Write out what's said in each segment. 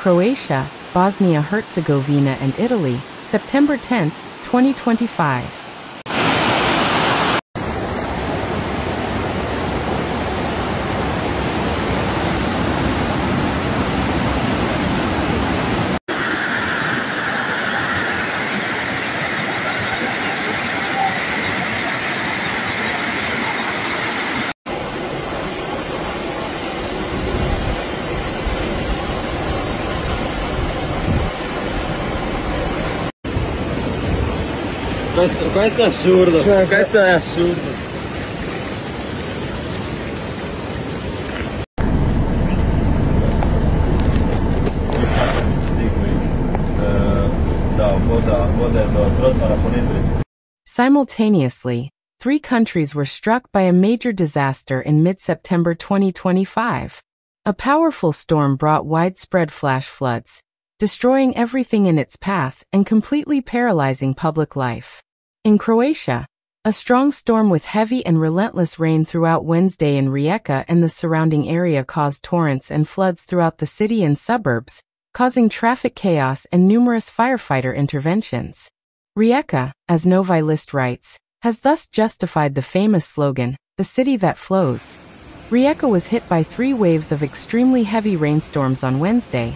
Croatia, Bosnia Herzegovina and Italy, September 10, 2025. Questo è assurdo, questo è assurdo. Simultaneously, 3 countries were struck by a major disaster in mid-September 2025. A powerful storm brought widespread flash floods, destroying everything in its path and completely paralyzing public life. In Croatia, a strong storm with heavy and relentless rain throughout Wednesday in Rijeka and the surrounding area caused torrents and floods throughout the city and suburbs, causing traffic chaos and numerous firefighter interventions. Rijeka, as Novi List writes, has thus justified the famous slogan, "The city that flows." Rijeka was hit by 3 waves of extremely heavy rainstorms on Wednesday,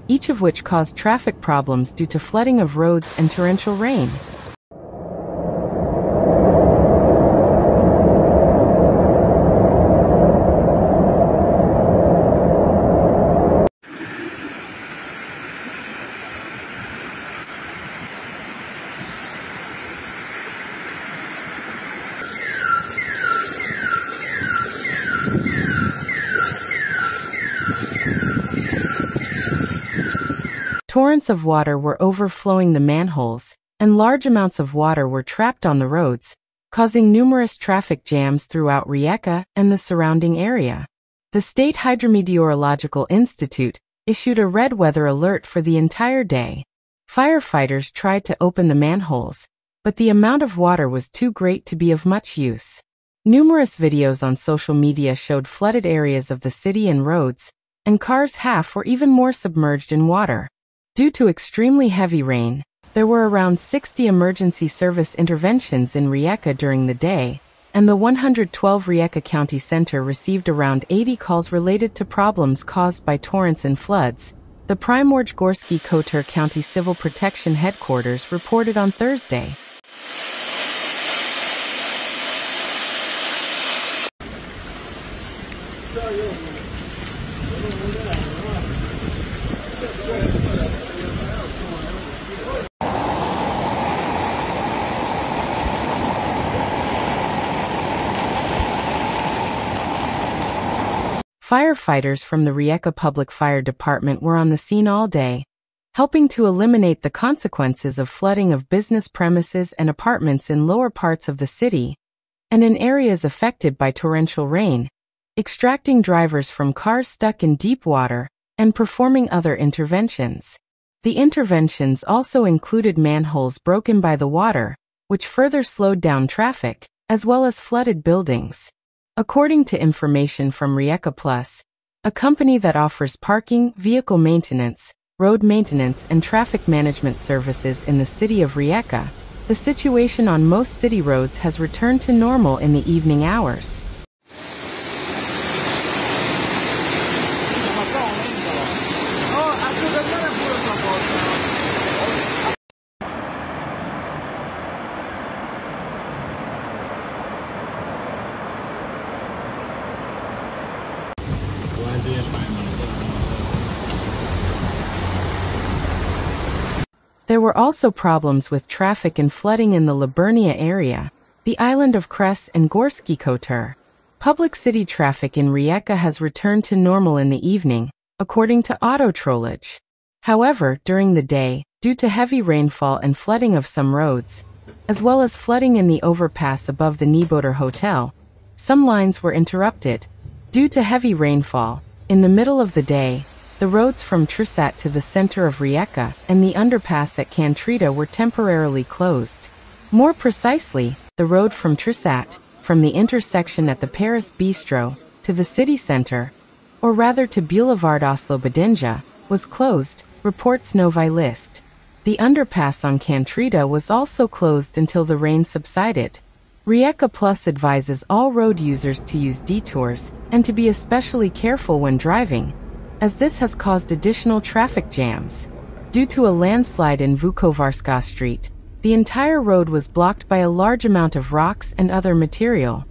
each of which caused traffic problems due to flooding of roads and torrential rain. Torrents of water were overflowing the manholes, and large amounts of water were trapped on the roads, causing numerous traffic jams throughout Rijeka and the surrounding area. The State Hydrometeorological Institute issued a red weather alert for the entire day. Firefighters tried to open the manholes, but the amount of water was too great to be of much use. Numerous videos on social media showed flooded areas of the city and roads, and cars half or even more submerged in water. Due to extremely heavy rain, there were around 60 emergency service interventions in Rijeka during the day, and the 112 Rijeka County Center received around 80 calls related to problems caused by torrents and floods, the Primorje-Gorski Kotar County Civil Protection Headquarters reported on Thursday. Firefighters from the Rijeka Public Fire Department were on the scene all day, helping to eliminate the consequences of flooding of business premises and apartments in lower parts of the city, and in areas affected by torrential rain, extracting drivers from cars stuck in deep water, and performing other interventions. The interventions also included manholes broken by the water, which further slowed down traffic, as well as flooded buildings. According to information from Rijeka Plus, a company that offers parking, vehicle maintenance, road maintenance and traffic management services in the city of Rijeka, the situation on most city roads has returned to normal in the evening hours. There were also problems with traffic and flooding in the Liburnia area, the island of Kres and Gorski Kotar. Public city traffic in Rijeka has returned to normal in the evening, according to Autotrolage. However, during the day, due to heavy rainfall and flooding of some roads, as well as flooding in the overpass above the Neboder Hotel, some lines were interrupted. Due to heavy rainfall, in the middle of the day, the roads from Trapani to the center of Rijeka and the underpass at Kantrida were temporarily closed. More precisely, the road from Trapani, from the intersection at the Paris Bistro, to the city center, or rather to Boulevard Oslo Badinja, was closed, reports Novi List. The underpass on Kantrida was also closed until the rain subsided. Rijeka Plus advises all road users to use detours and to be especially careful when driving, as this has caused additional traffic jams. Due to a landslide in Vukovarska Street, the entire road was blocked by a large amount of rocks and other material.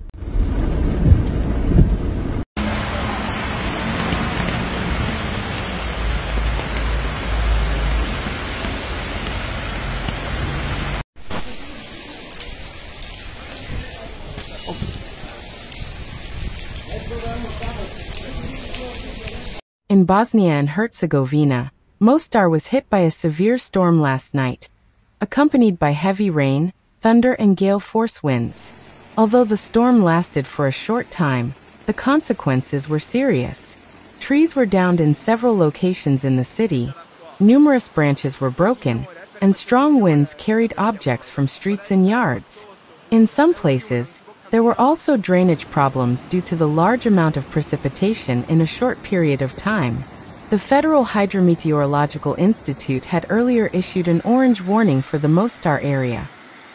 In Bosnia and Herzegovina, Mostar was hit by a severe storm last night, accompanied by heavy rain, thunder and gale force winds. Although the storm lasted for a short time, the consequences were serious. Trees were downed in several locations in the city, numerous branches were broken, and strong winds carried objects from streets and yards. In some places, there were also drainage problems due to the large amount of precipitation in a short period of time. The Federal Hydrometeorological Institute had earlier issued an orange warning for the Mostar area,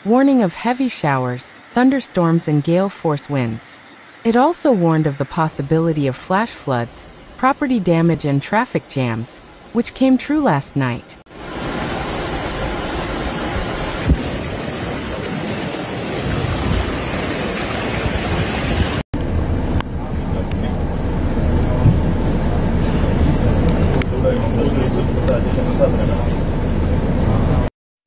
warning of heavy showers, thunderstorms and gale force winds. It also warned of the possibility of flash floods, property damage and traffic jams, which came true last night.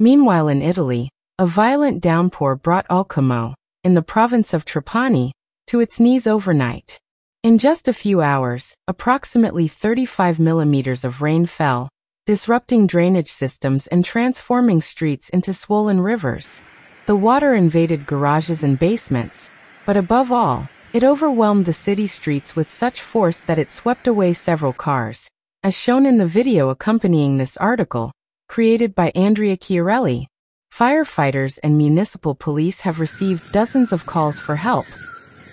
Meanwhile in Italy, a violent downpour brought Alcamo, in the province of Trapani, to its knees overnight. In just a few hours, approximately 35 millimeters of rain fell, disrupting drainage systems and transforming streets into swollen rivers. The water invaded garages and basements, but above all, it overwhelmed the city streets with such force that it swept away several cars, as shown in the video accompanying this article, created by Andrea Chiarelli. Firefighters and municipal police have received dozens of calls for help,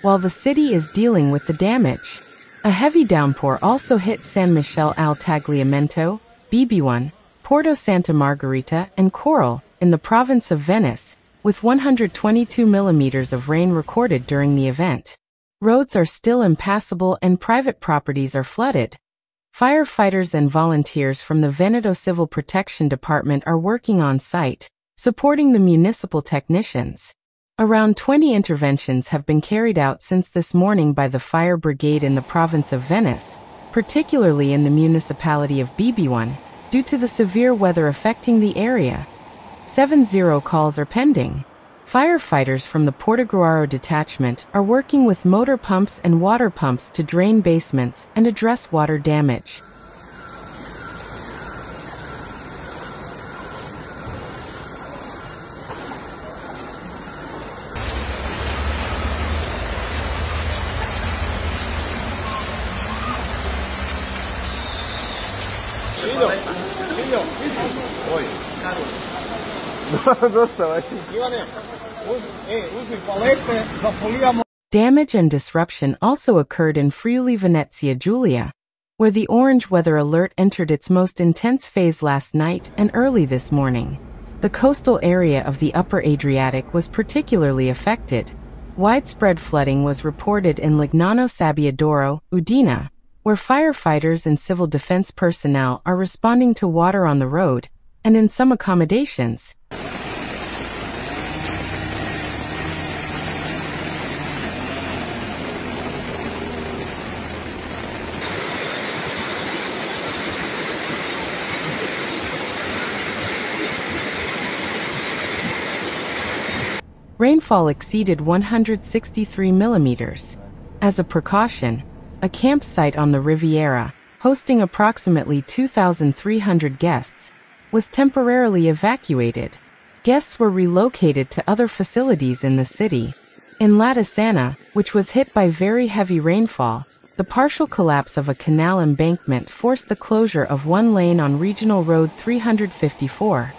while the city is dealing with the damage. A heavy downpour also hit San Michele al Tagliamento, BB1, Porto Santa Margherita and Coral, in the province of Venice, with 122 millimeters of rain recorded during the event. Roads are still impassable and private properties are flooded. Firefighters and volunteers from the Veneto Civil Protection Department are working on site, supporting the municipal technicians. Around 20 interventions have been carried out since this morning by the fire brigade in the province of Venice, particularly in the municipality of BB1, due to the severe weather affecting the area. 70 calls are pending. Firefighters from the Portogruaro detachment are working with motor pumps and water pumps to drain basements and address water damage. Damage and disruption also occurred in Friuli Venezia Giulia, where the orange weather alert entered its most intense phase last night and early this morning. The coastal area of the upper Adriatic was particularly affected. Widespread flooding was reported in Legnano Sabbiadoro, Udine, where firefighters and civil defense personnel are responding to water on the road, and in some accommodations. Rainfall exceeded 163 millimeters. As a precaution, a campsite on the Riviera, hosting approximately 2,300 guests, was temporarily evacuated. Guests were relocated to other facilities in the city. In Latisana, which was hit by very heavy rainfall, the partial collapse of a canal embankment forced the closure of one lane on Regional Road 354.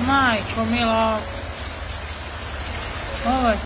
Majko mila,